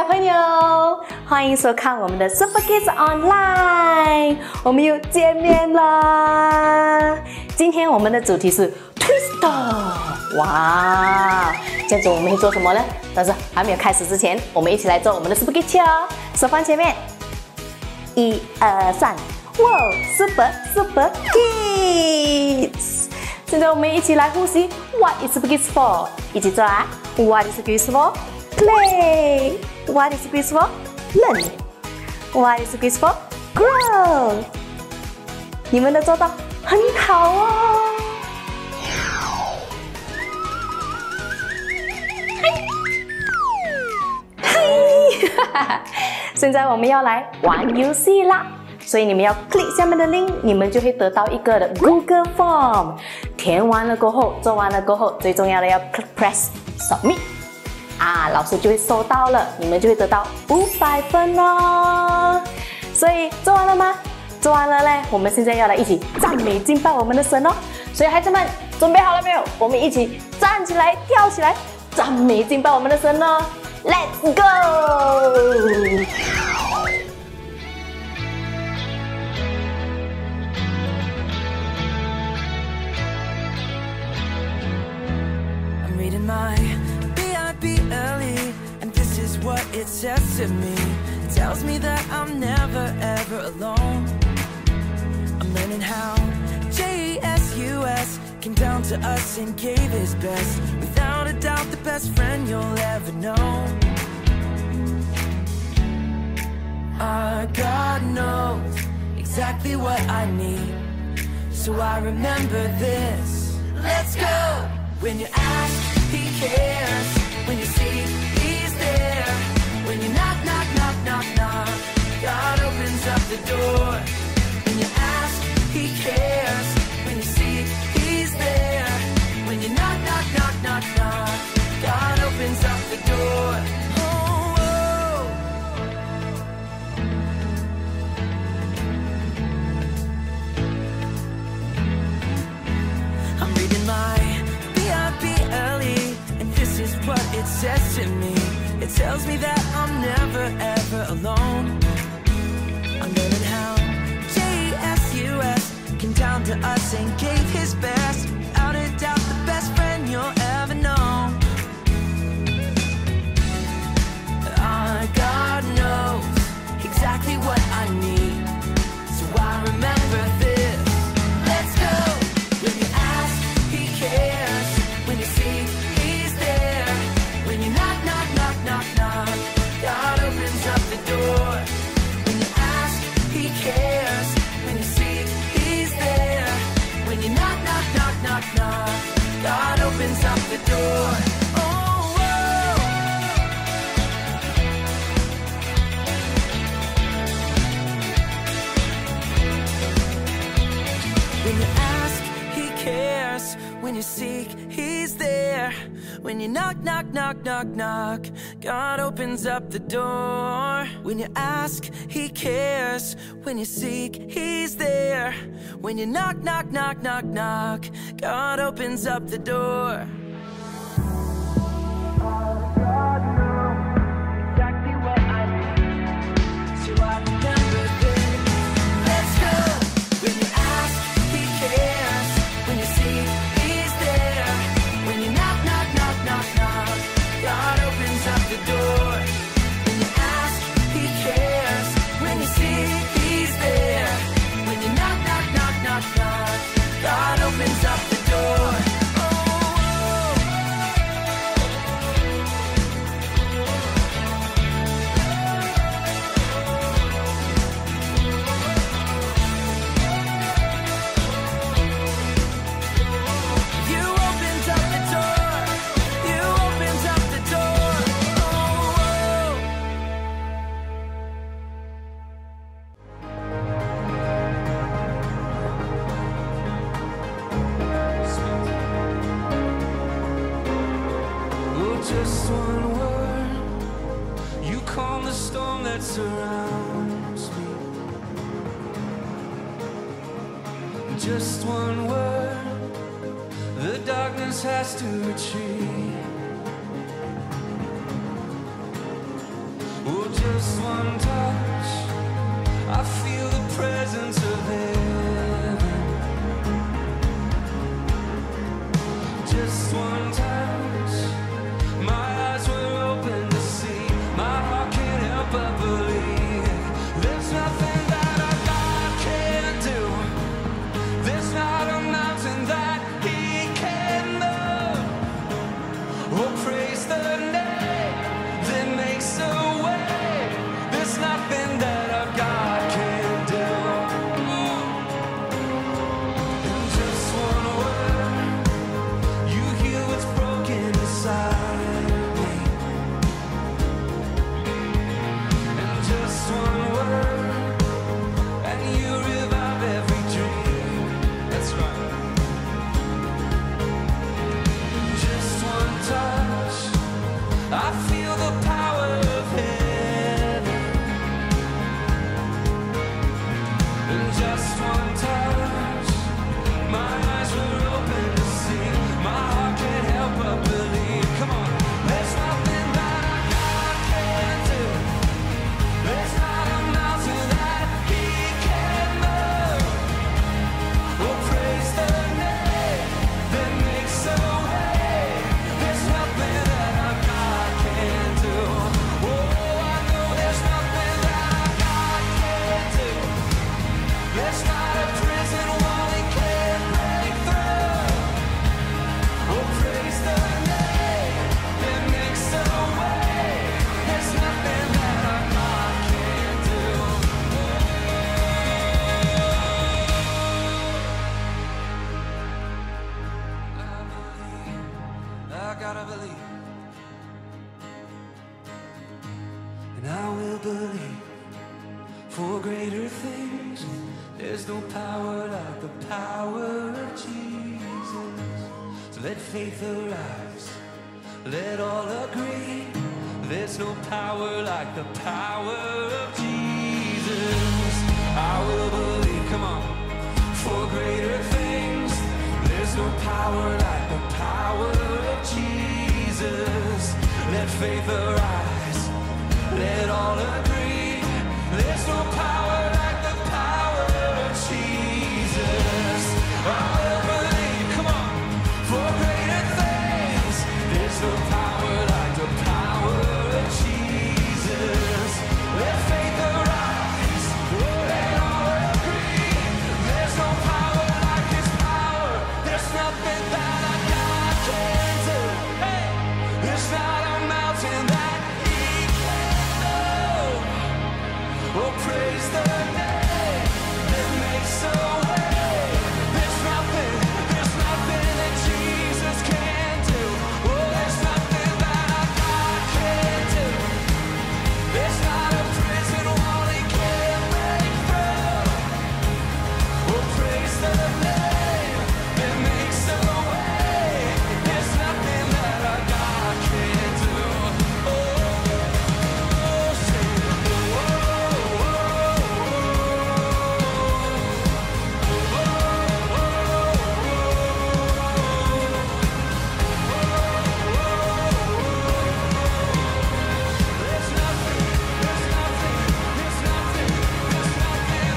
朋友，欢迎收看我们的 SuperKids Online， 我们又见面啦！今天我们的主题是 Twister， 哇！这样子我们会做什么呢？但是还没有开始之前，我们一起来做我们的 SuperKids 哦，手放前面，1、2、3，哇 ，Super Kids！ 现在我们一起来呼吸 ，What is SuperKids for？ 一起做啊 ，What is SuperKids for？Play. What is SuperKids for? Learn. What is SuperKids for? Grow. 你们都做到很好哦。嗨，现在我们要来玩游戏啦。所以你们要 click 下面的 link， 你们就会得到一个的 Google Form。填完了过后，做完了过后，最重要的要 press submit。啊，老师就会收到了，你们就会得到500分哦。所以做完了吗？做完了嘞，我们现在要来一起赞美敬拜我们的神哦。所以孩子们准备好了没有？我们一起站起来，跳起来，赞美敬拜我们的神哦。Let's go！ I'm reading my early, and this is what it says to me. It tells me that I'm never ever alone. I'm learning how Jesus came down to us and gave his best. Without a doubt, the best friend you'll ever know. Our God knows exactly what I need, so I remember this. Let's go! When you ask, he cares. When you see, he's there. When you knock, knock, knock, knock, knock, God opens up the door. When you ask, he cares. When you see, he's there. When you knock, knock, knock, knock, knock, God opens up the door. Oh, oh. I'm reading my VIP early, this is what it says to me. It tells me that I'm never ever alone. I'm learning how Jesus came down to us and gave his best. Without a doubt, the best friend you'll ever know. Our God knows exactly what I need, so I remember this. Let's go! When you ask, he cares. When you see, when you knock, knock, knock, knock, knock, God opens up the door. When you ask, he cares. When you see, he's there. When you knock, knock, knock, knock, knock, God opens up the door. Oh, whoa. When you ask, he cares. When you seek, he's there. When you knock, knock, knock, knock, knock, God opens up the door. When you ask, he cares. When you seek, he's there. When you knock, knock, knock, knock, knock, God opens up the door. God knows exactly what I need, so I remember this. Let's go! When you ask, he cares. When you seek, he's there. When you knock, knock, knock, knock, knock, God opens up the door. When you ask, he cares. When you see, he's there. When you knock, knock, knock, knock, knock, God opens up the door. Oh, you opened up the door. You opened up the door. Oh, just one word, you calm the storm that surrounds me. Just one word, the darkness has to retreat. Just one touch, I feel the presence of heaven. Just one touch, my eyes were open to see. My heart can't help but believe. There's nothing that our God can't do. There's not a mountain that He can't move. Oh, praise the name that makes a way. There's nothing that our God can't do. And just one word, you heal what's broken inside me. And just one word, and you revive every dream. That's right. Just one touch, I feel the power of heaven. And just one touch, my eyes were open to see. My heart can't help but believe. Come on, there's nothing that our God can't do. There's not a mountain that He can't move. Oh, praise the name that makes a way. There's nothing that our God can't do. Oh, I know there's nothing that our God can't do. There's not a prison wall He can't break through. Oh, praise the name that makes a way. There's nothing that our God can't do. I believe, I gotta believe, and I will believe for greater things. There's no power like the power of Jesus. So let faith arise, let all agree. There's no power like the power of Jesus. I will believe, come on, for greater things. There's no power like the power of Jesus. Let faith arise, let all agree. There's no power like the power of Jesus. I will believe, come on, for greater things. There's no power like the power of Jesus. Let faith arise, let all agree. There's no power like His power. There's nothing that our God can't do. Hey, there's not a mountain that He can't move. Oh, praise the name that makes a way. There's nothing that Jesus can't do. Oh, there's nothing that our God can't do. There's not a prison wall He can't break through. Oh, praise the name that makes a way. There's nothing that our God can't do. Oh, say, there's nothing, there's nothing, there's nothing, there's nothing.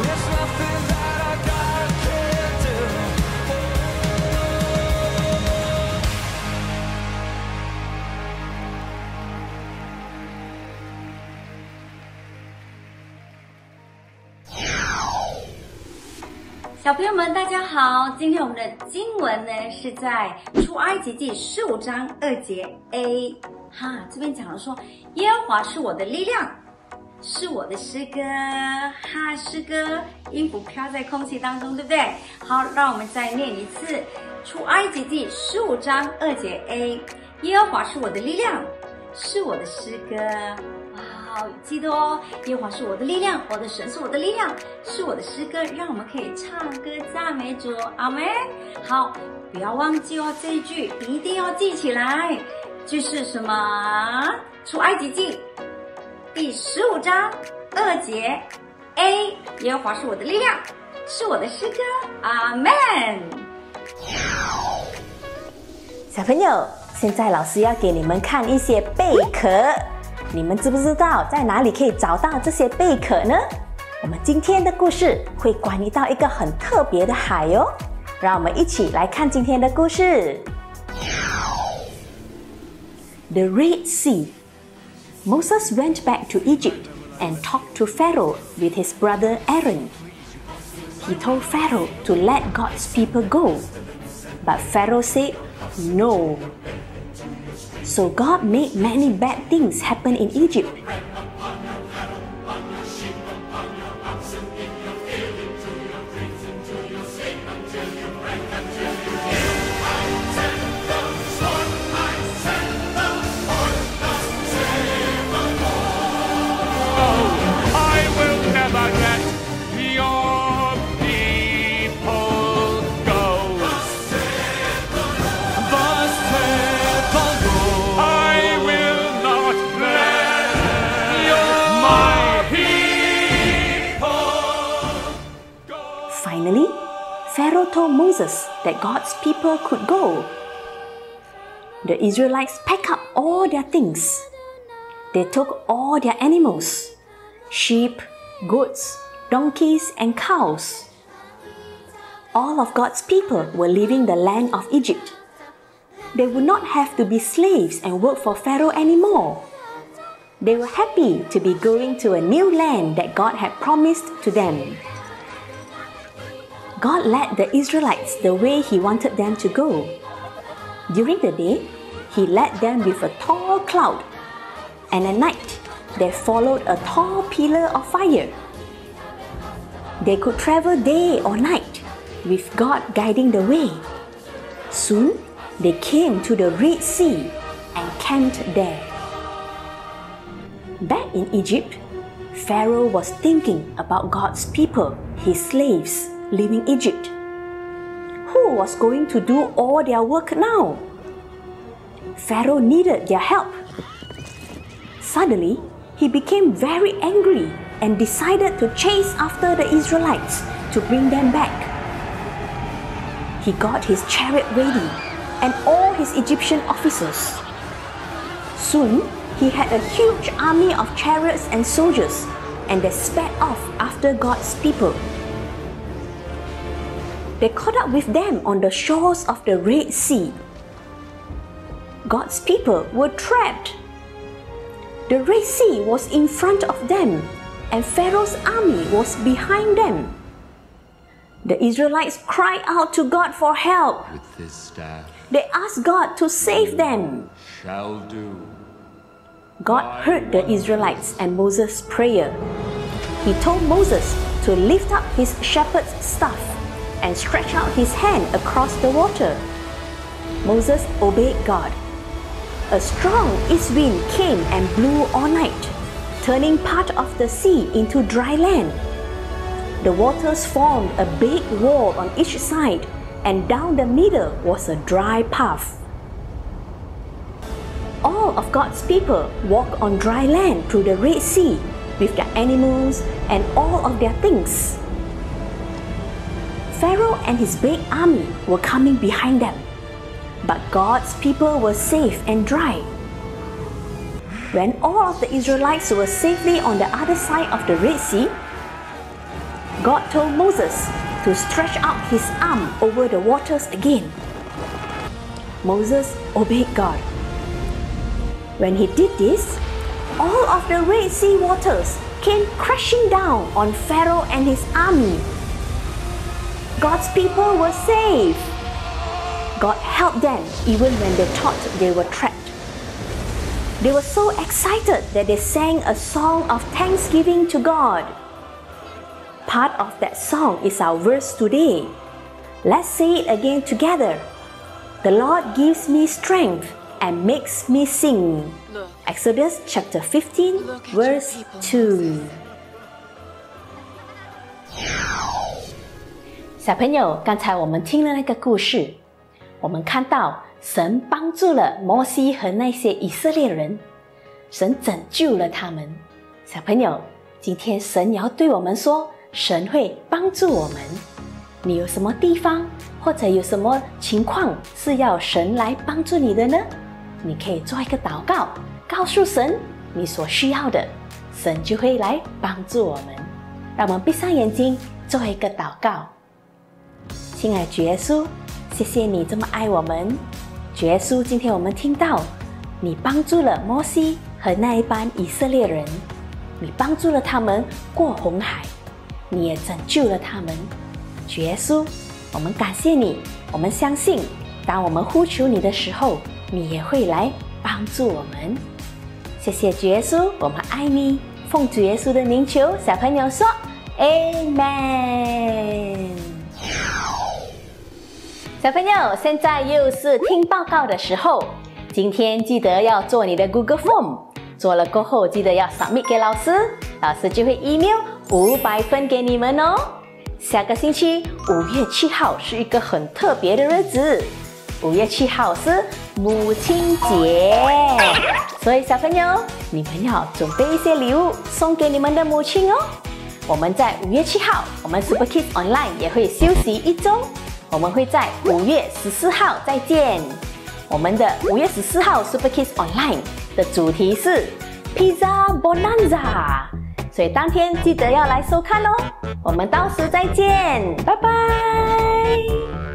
There's nothing that our God can't do.小朋友们，大家好！今天我们的经文呢是在出埃及记15章2节 A。这边讲了说，耶和华是我的力量，是我的诗歌。诗歌音符飘在空气当中，对不对？好，让我们再念一次，出埃及记15章2节 A。耶和华是我的力量，是我的诗歌。好，记得哦，耶和华是我的力量，我的神是我的力量，是我的诗歌，让我们可以唱歌赞美主，阿们。好，不要忘记哦，这一句一定要记起来，就是什么？出埃及记第15章2节 A， 耶和华是我的力量，是我的诗歌。阿门。小朋友，现在老师要给你们看一些贝壳，你们知不知道在哪里可以找到这些贝壳呢？我们今天的故事会关于到一个很特别的海哦，让我们一起来看今天的故事。The Red Sea. Moses went back to Egypt and talked to Pharaoh with his brother Aaron. He told Pharaoh to let God's people go, but Pharaoh said no. So God made many bad things happen in Egypt. Finally, Pharaoh told Moses that God's people could go. The Israelites packed up all their things. They took all their animals, sheep, goats, donkeys, and cows. All of God's people were leaving the land of Egypt. They would not have to be slaves and work for Pharaoh anymore. They were happy to be going to a new land that God had promised to them. God led the Israelites the way He wanted them to go. During the day, He led them with a tall cloud, and at night, they followed a tall pillar of fire. They could travel day or night, with God guiding the way. Soon, they came to the Red Sea and camped there. Back in Egypt, Pharaoh was thinking about God's people, his slaves, leaving Egypt. Who was going to do all their work now? Pharaoh needed their help. Suddenly, he became very angry and decided to chase after the Israelites to bring them back. He got his chariot ready and all his Egyptian officers. Soon, he had a huge army of chariots and soldiers, and they sped off after God's people. They caught up with them on the shores of the Red Sea. God's people were trapped. The Red Sea was in front of them, and Pharaoh's army was behind them. The Israelites cried out to God for help. With this staff, They asked God to save them. shall do. God heard the Israelites and Moses' prayer. He told Moses to lift up his shepherd's staff and stretch out his hand across the water. Moses obeyed God. A strong east wind came and blew all night, turning part of the sea into dry land. The waters formed a big wall on each side, and down the middle was a dry path. All of God's people walked on dry land through the Red Sea with their animals and all of their things. Pharaoh and his big army were coming behind them, but God's people were safe and dry. When all of the Israelites were safely on the other side of the Red Sea, God told Moses to stretch out his arm over the waters again. Moses obeyed God. When he did this, all of the Red Sea waters came crashing down on Pharaoh and his army. God's people were saved. God helped them even when they thought they were trapped. They were so excited that they sang a song of thanksgiving to God. Part of that song is our verse today. Let's say it again together. The Lord gives me strength and makes me sing. Exodus chapter 15, verse 2. 小朋友，刚才我们听了那个故事，我们看到神帮助了摩西和那些以色列人，神拯救了他们。小朋友，今天神要对我们说，神会帮助我们。你有什么地方或者有什么情况是要神来帮助你的呢？你可以做一个祷告，告诉神你所需要的，神就会来帮助我们。让我们闭上眼睛做一个祷告。亲爱的主耶稣，谢谢你这么爱我们。主耶稣，今天我们听到你帮助了摩西和那一班以色列人，你帮助了他们过红海，你也拯救了他们。主耶稣，我们感谢你，我们相信当我们呼求你的时候，你也会来帮助我们。谢谢主耶稣，我们爱你。奉主耶稣的名求，小朋友说 Amen。 小朋友，现在又是听报告的时候，今天记得要做你的 Google Form， 做了过后记得要 submit 给老师，老师就会 email 500分给你们哦。下个星期5月7号是一个很特别的日子，5月7号是母亲节，所以小朋友，你们要准备一些礼物送给你们的母亲哦。我们在5月7号，我们 SuperKids Online 也会休息1周，我们会在5月14号再见。我们的5月14号 SuperKids Online 的主题是 Pizza Bonanza， 所以当天记得要来收看哦。我们到时再见，拜拜。